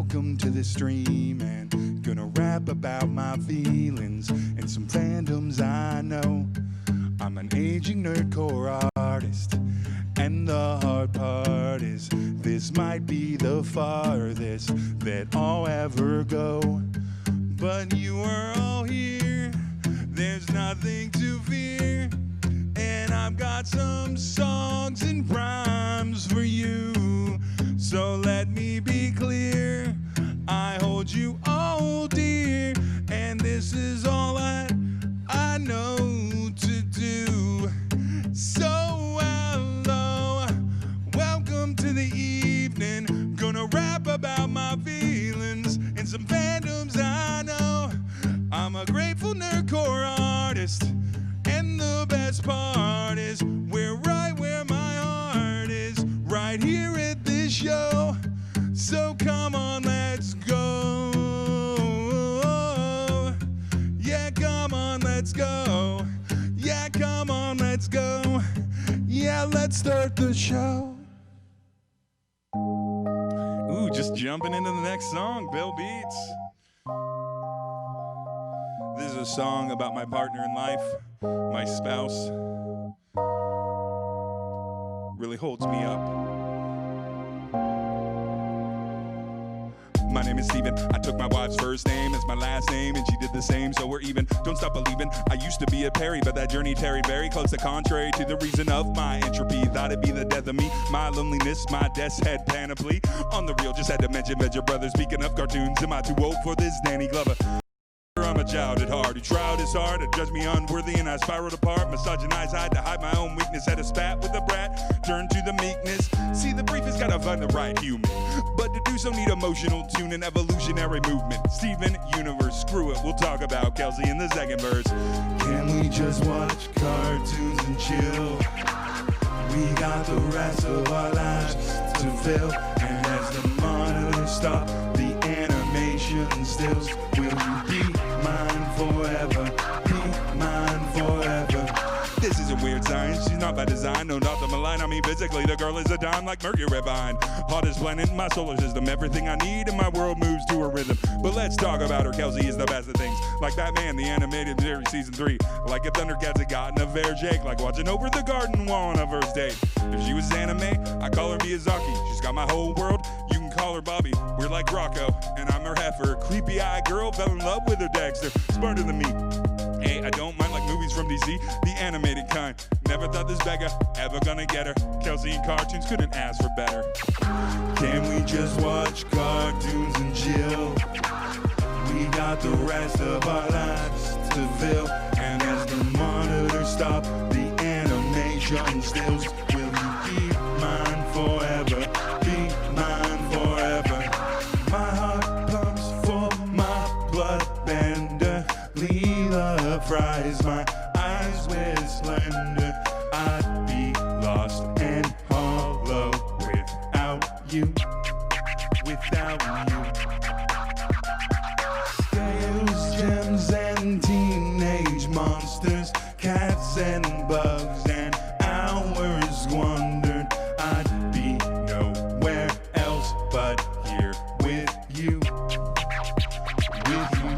Welcome to the stream, and gonna rap about my feelings and some fandoms I know. I'm an aging nerdcore artist, and the hard part is this might be the farthest that I'll ever go. But you are all here, there's nothing to fear, and I've got some songs and rhymes for you. So let me be clear, I hold you all dear, and this is all I know to do. So hello, welcome to the evening, gonna rap about my feelings and some fandoms I know. I'm a grateful nerdcore artist, and the best part is we're right where my heart is, right here at this show. So come on, let's go. Yeah, come on, let's go. Yeah, come on, let's go. Yeah, let's start the show. Ooh, just jumping into the next song, Bill Beats. This is a song about my partner in life, my spouse. Really holds me up. My name is Steven. I took my wife's first name as my last name, and she did the same, so we're even. Don't stop believing. I used to be a Perry, but that journey tarried very close to contrary to the reason of my entropy. Thought it'd be the death of me, my loneliness, my death's head panoply. On the real, just had to mention Venture Brothers. Speaking of cartoons, am I too old for this Danny Glover? I'm a child at heart who tried his hard to judge me unworthy, and I spiraled apart. Misogynized, I had to hide my own weakness. Had a spat with a brat, turned to the meekness. See, the brief has gotta find the right human, but to do so need emotional tune and evolutionary movement. Steven Universe, screw it, we'll talk about Kelsey and the second verse. Can we just watch cartoons and chill? We got the rest of our lives to fill, and as the monitors stop, the animation stills. Will you be mine forever? Be mine forever. This isn't weird science, she's not by design, no, not the malign. I mean physically, the girl is a dime like Mercury vine. Hottest planet in my solar system, everything I need and my world moves to a rhythm. But let's talk about her, Kelsey is the best of things. Like Batman, the animated series, season 3. Like if Thundercats had gotten a fair shake, like watching over the garden wall on a first date. If she was anime, I call her Miyazaki. She's got my whole world, you can call her Bobby. We're like Rocco, and I'm her heifer. Creepy-eyed girl, fell in love with her Dexter. Smarter than me. Hey, I don't mind like movies from DC, the animated kind. Never thought this beggar ever gonna get her. Kelsey and cartoons couldn't ask for better. Can we just watch cartoons and chill? We got the rest of our lives to fill, and as the monitors stop, the animation stills. Will you be mine forever? Be mine forever. My heart pumps for my blood bender. Leela fries my eyes with splendor. I'd be lost and hollow without you. Without you. Scales, gems, and teenage monsters, cats and bugs and hours wondered. I'd be nowhere else but here with you. With you.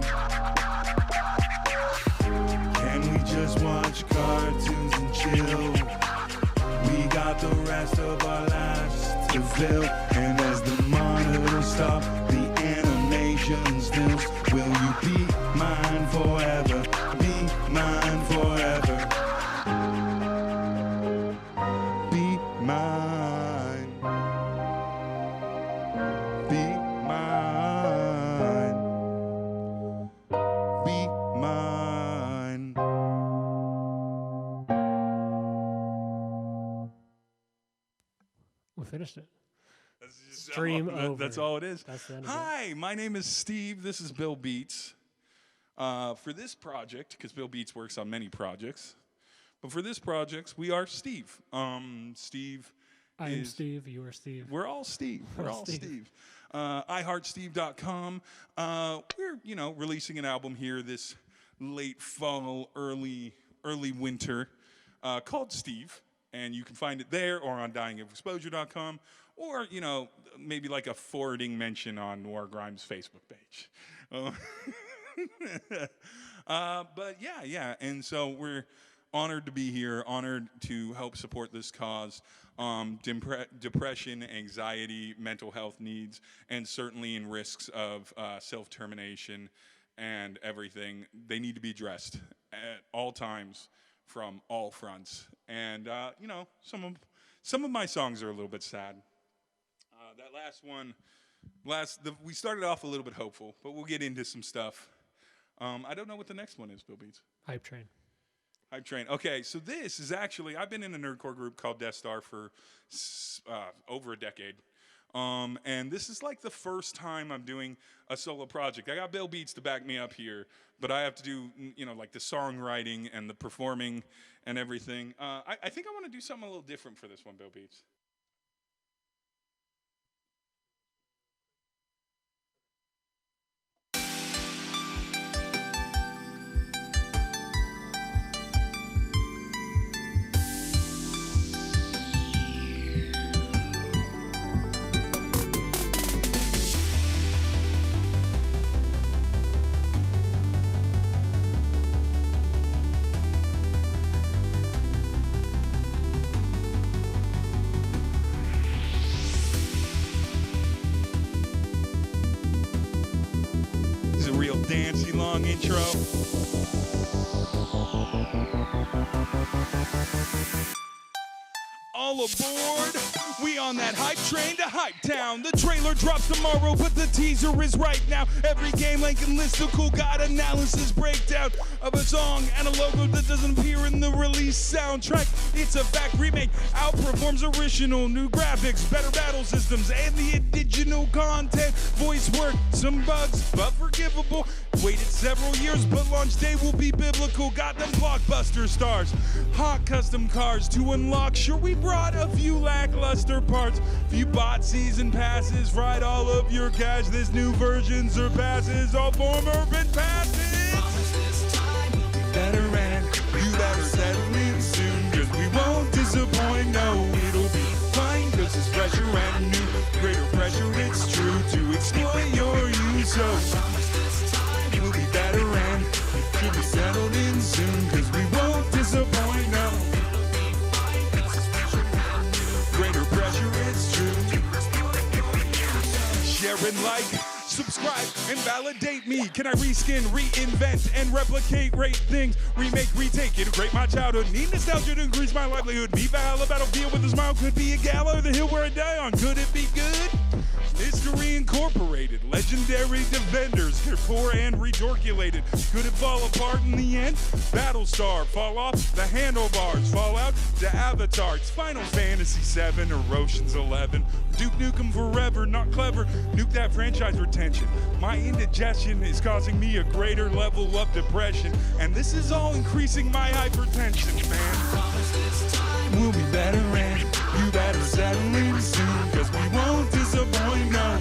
Can we just watch cartoons and chill? We got the rest of our lives to fill, and as the monitors stop, the animation stills. Will you be mine forever? Be mine forever. Be mine. Be mine. Be mine. We finished it. Stream over. That's all it is. That's the end of Hi, my name is Steve. This is Bill Beats. For this project, because Bill Beats works on many projects, but for this project, we are Steve. Steve I am Steve. You are Steve. We're all Steve. We're all Steve. iHeartSteve.com. We're, releasing an album here this late fall, early winter, called Steve. And you can find it there or on dyingofexposure.com or, maybe like a forwarding mention on War Grimes' Facebook page. But yeah. And so we're honored to be here, honored to help support this cause. Depression, anxiety, mental health needs, and certainly in risks of self-termination and everything, they need to be addressed at all times from all fronts. And some of my songs are a little bit sad. That last one, we started off a little bit hopeful, but we'll get into some stuff. I don't know what the next one is, Bill Beats. Hype Train. Hype Train. Okay, so this is actually, I've been in a nerdcore group called Death Star for over a decade. And this is like the first time I'm doing a solo project. I got Bill Beats to back me up here, but I have to do, like the songwriting and the performing and everything. I think I want to do something a little different for this one, Bill Beats. Dancey long intro. All aboard, we on that hype train to Hype Town. The trailer drops tomorrow, but the teaser is right now. Every game like and listicle got analysis breakdown of a song and a logo that doesn't appear in the release soundtrack. It's a fact, remake outperforms original. New graphics, better battle systems, and the additional content. Voice work, some bugs, but forgivable. Waited several years, but launch day will be biblical. Got them blockbuster stars, hot custom cars to unlock. Sure, we brought a few lackluster parts. Few bought season passes, ride all of your cash. This new version surpasses all former urban passes. Better and you better settle in soon, cause we won't disappoint. No, it'll be fine, cause it's pressure and new. Greater pressure, it's true, to exploit your use. So we'll be better and you'll be settled in soon, cause we won't disappoint. No, greater pressure, it's true. Share and like, subscribe, and validate me. Can I reskin, reinvent, and replicate great things? Remake, retake, integrate my childhood. Need nostalgia to increase my livelihood. Be Valhalla, battlefield with a smile. Could be a gala or the hill where I die on. Could it be good? History Incorporated, legendary defenders, they're poor and redorculated. Could it fall apart in the end? Battlestar, fall off the handlebars, fall out to Avatar. It's Final Fantasy 7 or Ocean's 11. Duke Nukem forever, not clever. Nuke that franchise retention. My indigestion is causing me a greater level of depression, and this is all increasing my hypertension, man. We'll be better and you better settle in soon, cause we won't disappoint, no.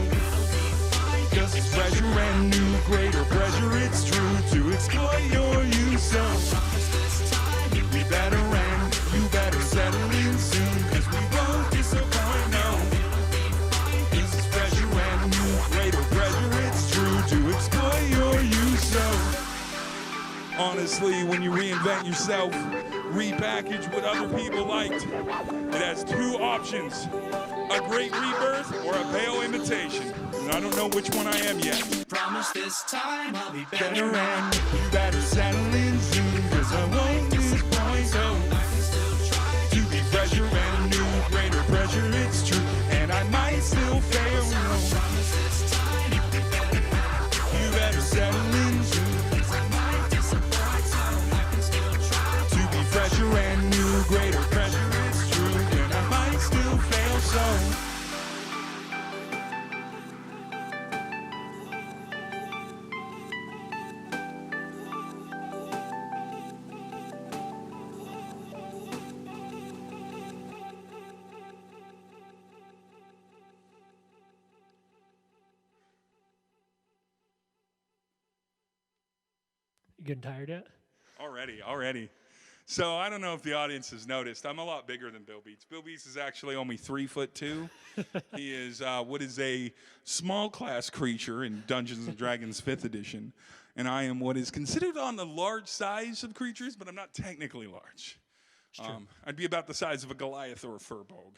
Cause it's pressure and new, greater pressure, it's true, to exploit your use. So we'll be better and you better settle in soon, cause we won't disappoint, no. Cause it's pressure and new, greater pressure, it's true, to exploit your use. So honestly, when you reinvent yourself, repackage what other people liked, it has two options: a great rebirth or a pale imitation. And I don't know which one I am yet. Promise this time I'll be Better and you better settle in soon, cause I won't disappoint. So to be fresher and new, greater pressure, it's true, and I might still fail. Promise this time I'll be better. You better settle in soon, Cause I might disappoint, so I can still try. to be fresher and new, greater pressure, it's true, and I might still fail. So You getting tired yet? already. So I don't know if the audience has noticed. I'm a lot bigger than Bill Beats. Bill Beats is actually only 3'2". He is what is a small class creature in Dungeons and Dragons 5th edition, and I am what is considered on the large size of creatures, but I'm not technically large. I'd be about the size of a Goliath or a Furbolg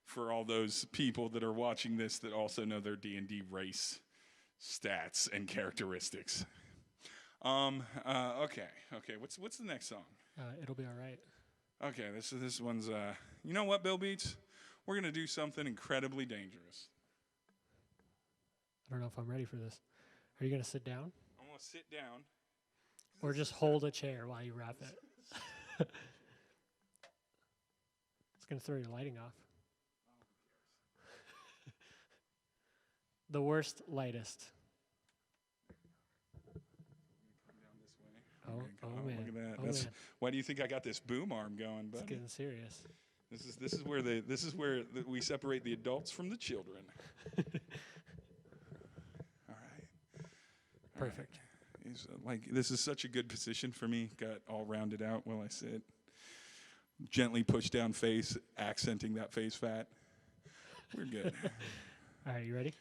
for all those people that are watching this that also know their D&D race stats and characteristics. Okay. What's the next song? It'll be all right. Okay, this one's. You know what, Bill Beats? We're gonna do something incredibly dangerous. I don't know if I'm ready for this. Are you gonna sit down? I'm gonna sit down. Or just hold a chair while you rap it? It's gonna throw your lighting off. The worst, lightest. Oh, man. Look at that. Oh, man. Why do you think I got this boom arm going, buddy? It's getting serious. This is where we separate the adults from the children. All right. Perfect. This is such a good position for me. Got all rounded out while I sit. Gently push down face, accenting that face fat. We're good. All right, you ready?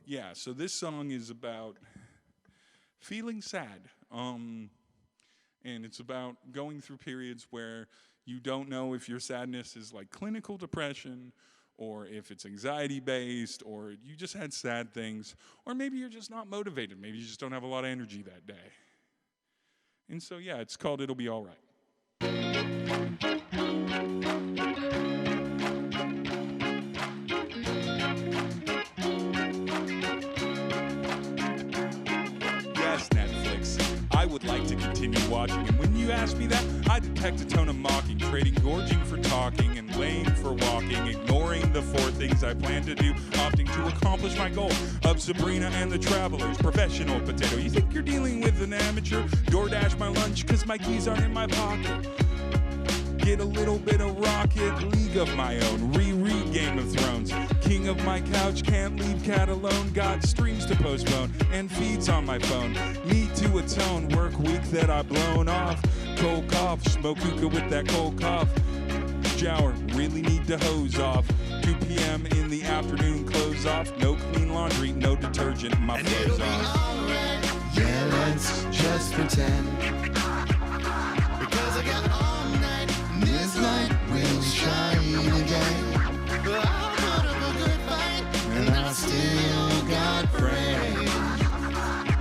Yeah. So this song is about feeling sad. And it's about going through periods where you don't know if your sadness is like clinical depression or if it's anxiety based or you just had sad things or maybe you're just not motivated. Maybe you just don't have a lot of energy that day. And so, yeah, it's called It'll Be All Right. Yes, Netflix, I would like to continue watching. And when you ask me that, I detect a tone of mocking, trading gorging for talking and laying for walking, ignoring the 4 things I plan to do, opting to accomplish my goal of Sabrina and the Travelers, professional potato. You think you're dealing with an amateur? DoorDash my lunch because my keys aren't in my pocket. Get a little bit of Rocket League of my own. Reread Game of Thrones. King of my couch, can't leave cat alone. Got streams to postpone and feeds on my phone. Need to atone, work week that I've blown off. Cold cough, smoke hookah with that cold cough. Shower, really need to hose off. 2 p.m. in the afternoon, clothes off. No clean laundry, no detergent, my And clothes it'll be off. alright. Yeah, let's just pretend. Because I got all night. This light will shine again. I'll put up a good fight, and I still got friends.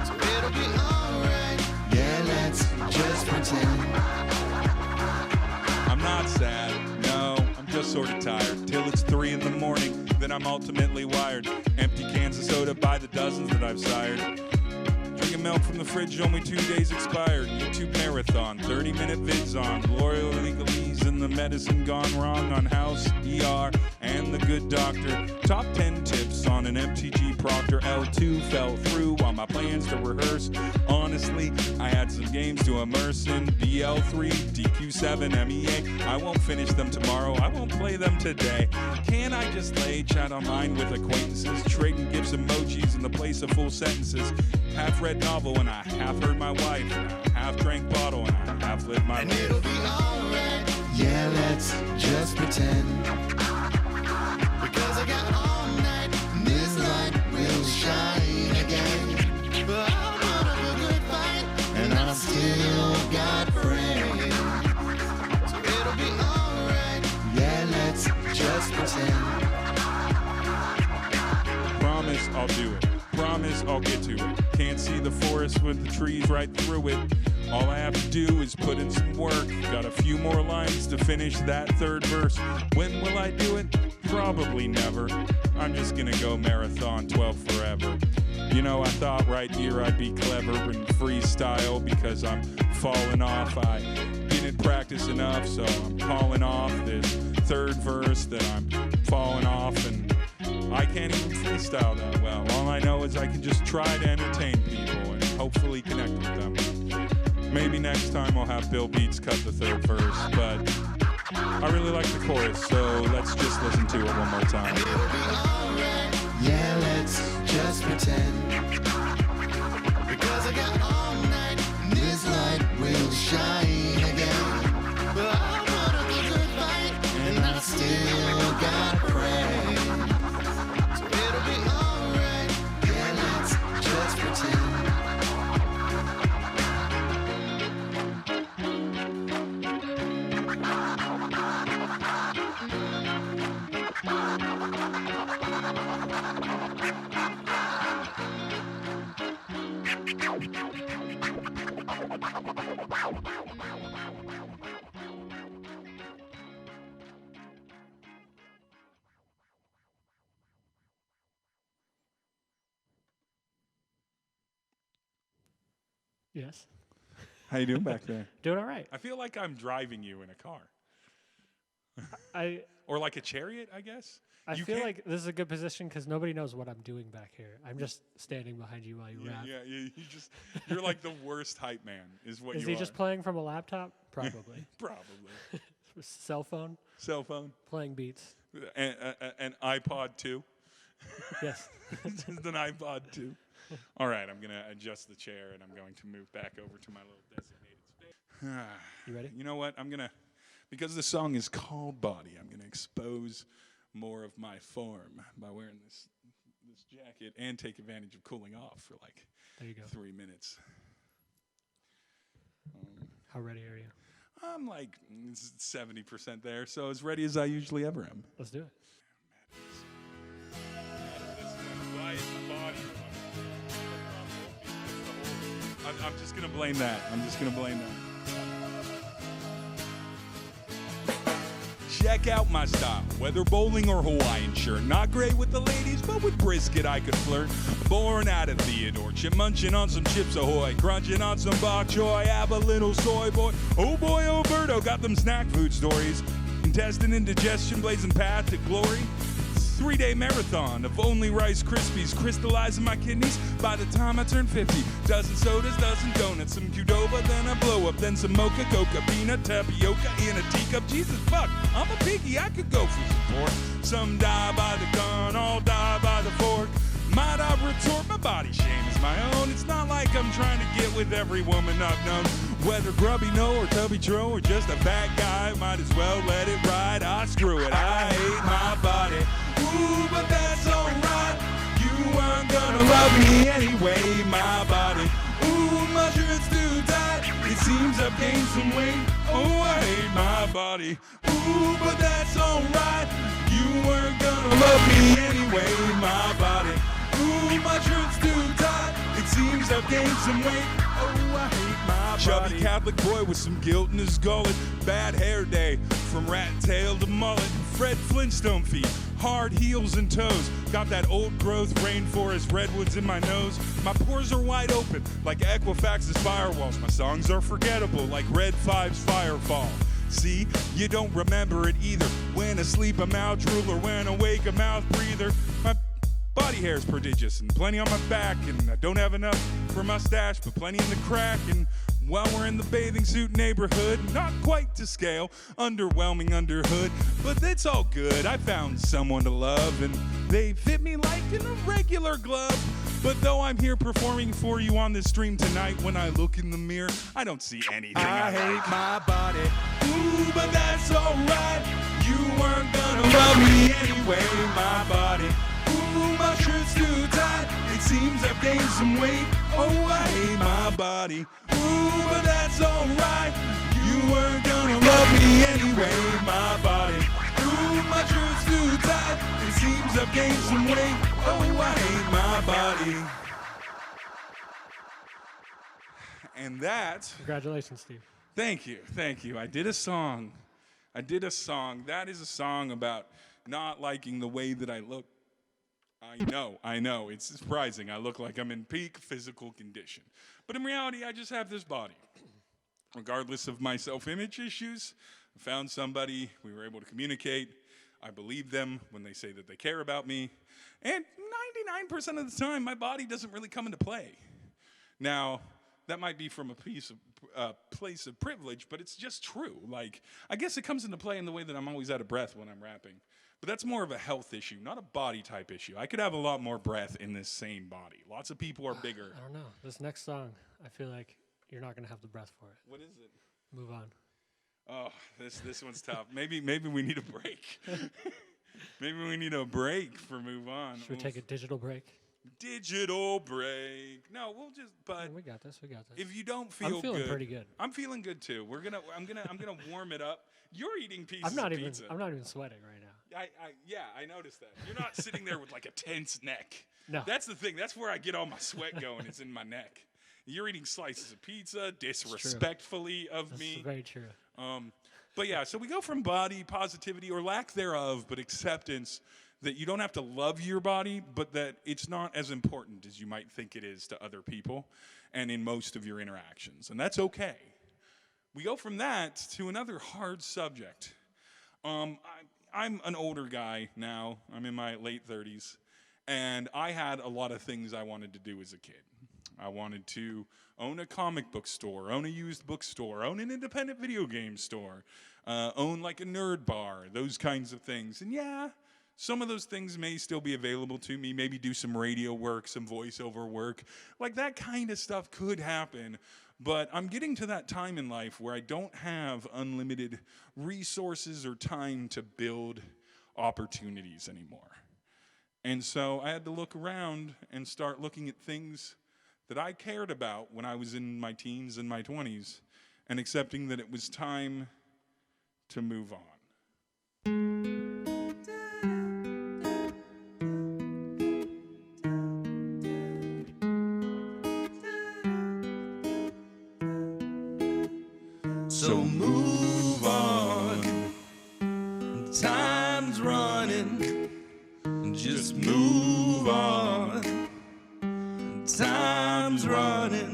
So it'll be alright. Yeah, let's just pretend. I'm not sad, no, I'm just sort of tired. Till it's 3 in the morning, then I'm ultimately wired. Empty cans of soda by the dozens that I've sired. Drinking milk from the fridge, only 2 days expired. YouTube marathon, 30-minute vids on L'Oreal legalese and the medicine gone wrong on House, ER, and the good doctor. Top 10 tips on an MTG Proctor. L2 fell through while my plans to rehearse. Honestly, I had some games to immerse in. BL3, DQ7, MEA. I won't finish them tomorrow, I won't play them today. Can I just lay chat online with acquaintances? Trading gifts, emojis in the place of full sentences. Half read novel and I half heard my wife, and I half drank bottle and I half lived my And life. it'll be alright. Yeah, let's just pretend. Because I got all night. This light will shine again. I'll put up a good fight, and I still got friends. So it'll be alright. Yeah, let's just pretend. Promise I'll do it. Promise I'll get to it. Can't see the forest with the trees right through it. All I have to do is put in some work. Got a few more lines to finish that 3rd verse. When will I do it? Probably never. I'm just gonna go marathon 12 forever. You know, I thought right here I'd be clever and freestyle because I'm falling off. I didn't practice enough, so I'm calling off this 3rd verse that I'm falling off, and I can't even freestyle that well. All I know is I can just try to entertain people and hopefully connect with them. Maybe next time I'll have Bill Beats cut the 3rd verse, but I really like the chorus, so let's just listen to it one more time. And it'll be alright. Yeah, let's just pretend. Because I got all night. This light will shine again. Yes. How you doing back there? Doing all right. I feel like I'm driving you in a car. I Or like a chariot, I guess. You feel can't- like this is a good position because nobody knows what I'm doing back here. I'm just standing behind you while you rap. You're like the worst hype man, is what Is you he are. just playing from a laptop? Probably. Probably. Cell phone, Cell phone, playing beats. an iPod too. Yes. Just an iPod too. All right, I'm gonna adjust the chair and I'm going to move back over to my little designated space. You ready? You know what? Because the song is called Body, I'm gonna expose more of my form by wearing this jacket and take advantage of cooling off for like There you go. 3 minutes. How ready are you? I'm like 70% there, so as ready as I usually ever am. Let's do it. I'm just gonna blame that. Check out my style, whether bowling or Hawaiian shirt. Not great with the ladies, but with brisket I could flirt. Born out of Theodore, chip munching on some Chips Ahoy, crunching on some bok choy, have a little soy boy. Oh boy, Alberto, got them snack food stories. Intestine indigestion, blazing path to glory. 3-day marathon of only Rice Krispies, crystallizing my kidneys by the time I turn 50. Dozen sodas, dozen donuts, some Qdoba, then a blow up, then some mocha, coca, peanut, tapioca in a teacup. Jesus fuck, I'm a piggy, I could go for some pork. Some die by the gun, all die by the fork. Might I retort, my body shame is my own. It's not like I'm trying to get with every woman I've known. Whether grubby no or tubby tro or just a fat guy, might as well let it ride. Screw it, I hate my body. Ooh, but that's alright. You aren't gonna love me anyway, my body. Ooh, my shirt's too tight. It seems I've gained some weight. Oh, I hate my body. Ooh, but that's alright. You weren't gonna love me anyway, my body. Ooh, my shirt's too tight. It seems I've gained some weight. Oh, I hate my body. Chubby Catholic boy with some guilt in his gullet. Bad hair day, from rat tail to mullet. Fred Flintstone feet, hard heels and toes. Got that old growth rainforest redwoods in my nose. My pores are wide open like Equifax's firewalls. My songs are forgettable like Red 5's Firefall. See, you don't remember it either. When asleep a mouth drool or when awake a mouth breather. My body hair is prodigious and plenty on my back, and I don't have enough for mustache, but plenty in the crack. And while we're in the bathing suit neighborhood, not quite to scale, underwhelming under hood, but it's all good. I found someone to love, and they fit me like in a regular glove. But though I'm here performing for you on this stream tonight, when I look in the mirror, I don't see anything. I hate my body. Ooh, but that's alright. You weren't gonna love me anyway, my body. Ooh, my shirt's too tight. It seems I've gained some weight. Oh, I hate my body. Ooh, but that's alright. You weren't gonna love me anyway, my body. Ooh, my shirt's too tight. It seems I've gained some weight. Oh, I hate my body. And that... Congratulations, Steve. Thank you. I did a song. That is a song about not liking the way that I look. I know. It's surprising. I look like I'm in peak physical condition. But in reality, I just have this body. Regardless of my self-image issues, I found somebody. We were able to communicate. I believe them when they say that they care about me. And 99% of the time, my body doesn't really come into play. Now, that might be from a place of privilege, but it's just true. Like, I guess it comes into play in the way that I'm always out of breath when I'm rapping. But that's more of a health issue, not a body type issue. I could have a lot more breath in this same body. Lots of people are bigger. I don't know. This next song, I feel like you're not going to have the breath for it. What is it? Move on. Oh, this one's tough. Maybe we need a break. Maybe we need a break for Move On. Should we take a digital break? Digital break. No, we'll just. But We got this. if you don't feel good, I'm feeling pretty good. I'm feeling good too. I'm gonna warm it up. You're eating pieces I'm not of even. pizza. I'm not even sweating right now. I noticed that. You're not sitting there with like a tense neck. No. That's the thing. That's where I get all my sweat going. It's in my neck. You're eating slices of pizza disrespectfully of That's me. very true. But yeah, so we go from body positivity or lack thereof, but acceptance that you don't have to love your body, but that it's not as important as you might think it is to other people and in most of your interactions. And that's okay. We go from that to another hard subject. I'm an older guy now. I'm in my late 30s. And I had a lot of things I wanted to do as a kid. I wanted to own a comic book store, own a used bookstore, own an independent video game store, own like a nerd bar, those kinds of things. And yeah, some of those things may still be available to me, maybe do some radio work, some voiceover work. Like that kind of stuff could happen. But I'm getting to that time in life where I don't have unlimited resources or time to build opportunities anymore. And so I had to look around and start looking at things that I cared about when I was in my teens and my 20s and accepting that it was time to move on. So move on. Time's running. Just move on. Time's running.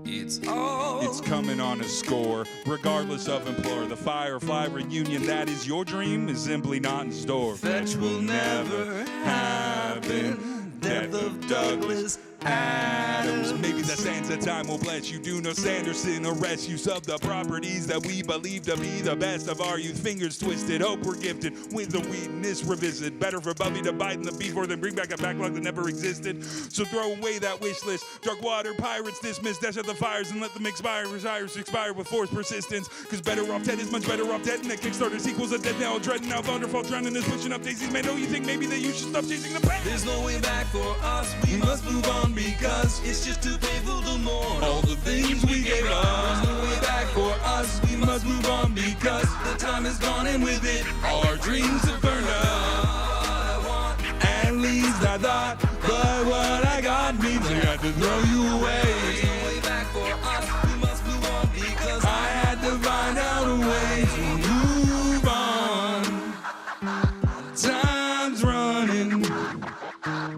It's coming on a score, regardless of implore. The Firefly reunion that is your dream is simply not in store. Fetch will never happen. Death of Douglas Adams. Maybe the sands of time will bless you. Do no Sanderson arrest use of the properties that we believe to be the best of our youth. Fingers twisted, hope we're gifted with the weakness revisit. Better for Bubby to bite in the beef or than bring back a backlog that never existed. So throw away that wish list. Dark water pirates dismiss, dash out the fires and let them expire. Desires expire with forced persistence. Cause better off dead is much better off dead. And that Kickstarter sequels are dead now. Dread now. Thunderfall drowning is pushing up daisies. Man, don't you think maybe that you should stop chasing the past? There's no way back for us. We must move on because it's just too painful to mourn all the things we gave up. There's no way back for us. We must move on because the time is gone and with it all our dreams have burned up. At least I thought, but what I got means I got to throw you away. There's no way back for us. We must move on because I had to find out a way to move on. Time's running.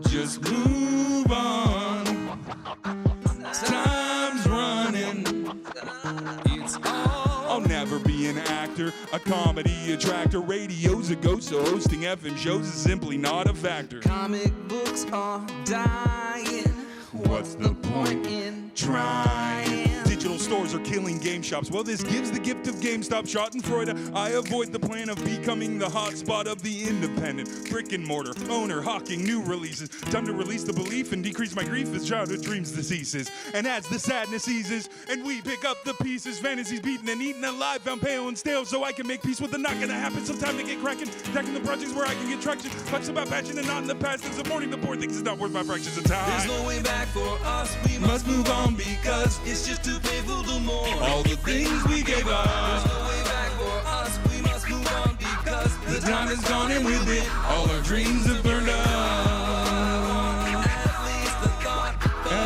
Just move on. Time's running. It's all. I'll never be an actor, a comedy attractor. Radio's a ghost, so hosting FM shows is simply not a factor. Comic books are dying. What's the point in trying? Digital stores are killing game shops. Well, this gives the gift of GameStop. Schadenfreude, I avoid the plan of becoming the hotspot of the independent brick and mortar owner, hawking new releases. Time to release the belief and decrease my grief as childhood dreams deceases. And as the sadness eases and we pick up the pieces, fantasies beaten and eaten alive, found pale and stale, so I can make peace with the not gonna happen. Some time to get cracking, attacking the projects where I can get traction. Facts about passion and not in the past. There's a morning the board thinks it's not worth my fractions of time. There's no way back for us. We must move on because it's just too painful to mourn all the things we gave up. There's no way back for us. We must move on because the time is gone and with it all our dreams have burned up. At least the thought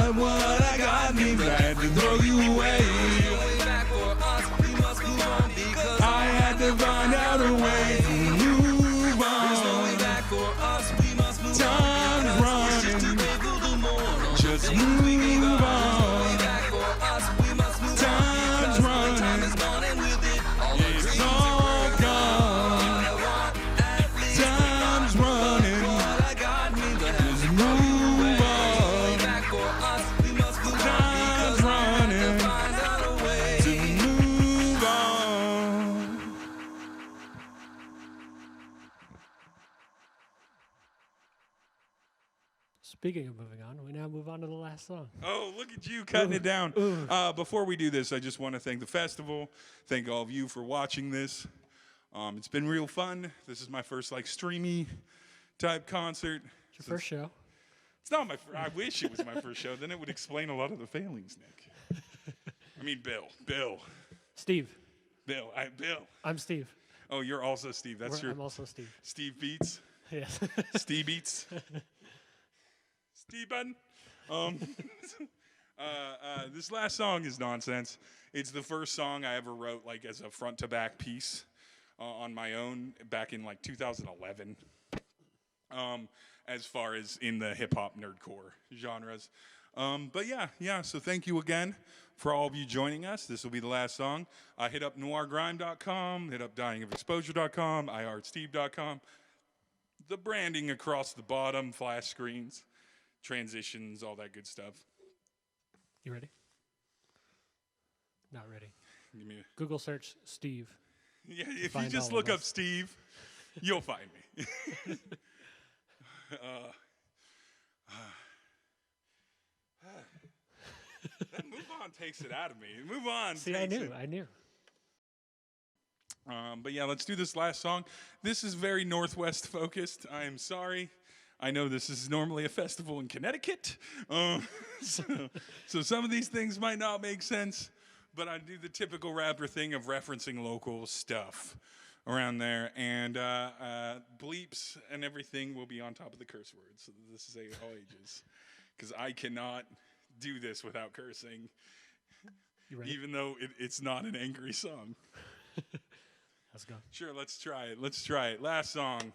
of what I got means I had to throw you away. There's no way back for us. We must move on because I had to find out a way to move on. There's no way back for us. We must move on because it's just too painful to mourn all the Just things we gave move up. on. There's no way back for us. We must move on because the time is gone and with it all our dreams It's are all burned. gone. I want at least Time's the thought running. of what I got means I have Just to throw you move away. There's no way on. back for us. We must move on Time's because I had running. to find out a way To move on. Speaking of moving on, we now move on to the last song. Oh, look at you cutting it down. Before we do this, I just want to thank the festival. Thank all of you for watching this. It's been real fun. This is my first like streamy type concert. It's your first show. It's not my. I wish it was my first show. Then it would explain a lot of the failings, Nick. I mean, Bill, Steve. Bill. I'm Steve. Oh, you're also Steve. That's your I'm also Steve. Steve Beats. Yes. Steve Beats. Steve Button. This last song is nonsense. It's the first song I ever wrote like as a front to back piece on my own back in like 2011. as far as in the hip hop nerdcore genres. But yeah. So thank you again for all of you joining us. This will be the last song. Hit up noirgrime.com, hit up dyingofexposure.com, iheartsteve.com. The branding across the bottom, flash screens, transitions, all that good stuff. You ready? Not ready. Give me Google search Steve. yeah, if you Find just all of look up us. Steve, you'll find me. That move on takes it out of me. Move on. See, I takes knew. it. I knew. But yeah, let's do this last song. This is very Northwest focused. I am sorry. I know this is normally a festival in Connecticut. So some of these things might not make sense, but I do the typical rapper thing of referencing local stuff around there. And bleeps and everything will be on top of the curse words. So this is all ages. Because I cannot do this without cursing, You ready? even though it's not an angry song. Let's go. Sure, let's try it. Last song.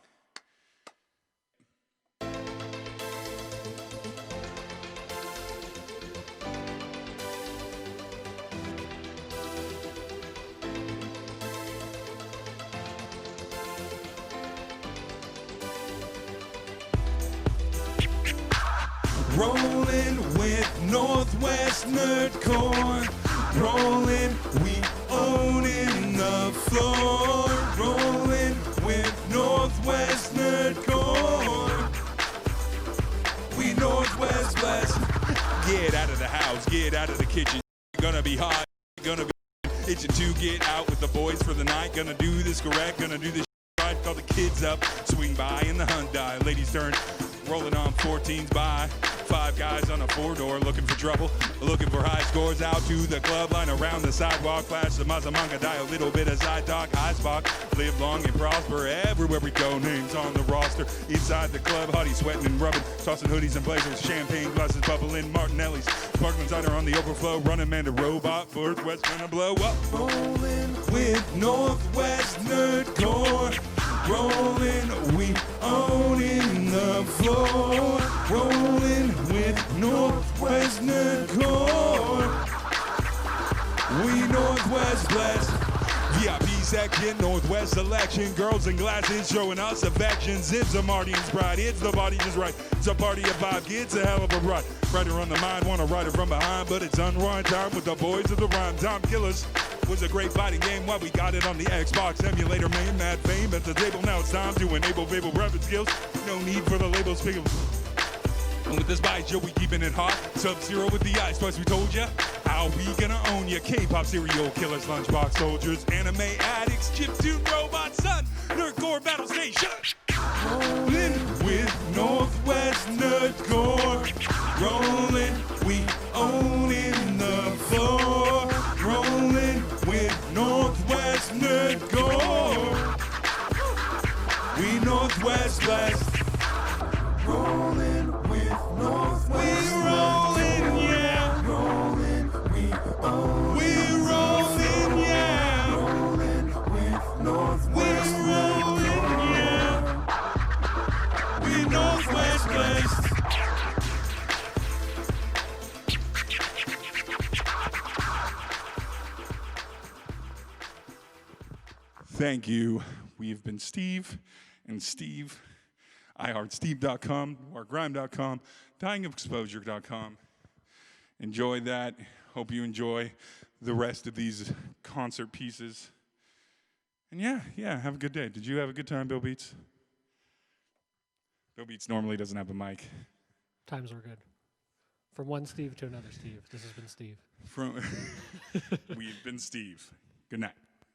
Rollin' with Northwest Nerdcore. Rollin', we ownin' the floor. Rollin' with Northwest Nerdcore. We Northwest blessed. Get out of the house, get out of the kitchen. Gonna be hot, gonna be itching to get out with the boys for the night. Gonna do this correct, gonna do this right. Call the kids up, swing by in the Hyundai. Ladies turn, rolling on 14s by. 5 guys on a 4-door looking for trouble, looking for high scores. Out to the club line, around the sidewalk, flash the Mazamanga, die a little bit of side talk. High spot, live long and prosper everywhere we go. Names on the roster, inside the club, hotties sweating and rubbing, tossing hoodies and blazers, champagne glasses bubbling, Martinelli's, sparkling cider on the overflow, running man to robot, Northwest gonna blow up. Rolling with Northwest Nerdcore. Rolling, we owning the floor. Rolling with Northwest Nerdcore. We Northwest blessed. VIP section, Northwest selection. Girls in glasses showing us affection. Zips a Martian's bride. It's the body just right. It's a party of 5 kids, a hell of a ride. Writer on the mind, wanna ride it from behind, but it's unwind time with the boys of the rhyme. Time Killers was a great fighting game while we got it on the Xbox emulator. Main mad fame at the table. Now it's time to enable Fable rapping skills. No need for the labels. And with this bite, Joe, we keeping it hot. Sub-Zero with the ice, twice we told ya. How we gonna own ya? K-pop serial killers, lunchbox soldiers, anime addicts, chiptune robot son, Nerdcore battle station. Rolling with Northwest Nerdcore. Rolling, we owning the floor. Rolling with Northwest Nerdcore. We Northwest blessed. Rolling with Northwest. We rolling, yeah. Rolling, we own. We rolling, yeah. Rolling with Northwest. We rolling, yeah. We Northwest blessed. Thank you. We've been Steve and Steve. iHeartSteve.com, noirgrime.com, dyingofexposure.com. Enjoy that. Hope you enjoy the rest of these concert pieces. And yeah, have a good day. Did you have a good time, Bill Beats? Bill Beats normally doesn't have a mic. Times were good. From one Steve to another Steve. This has been Steve. We've been Steve. Good night.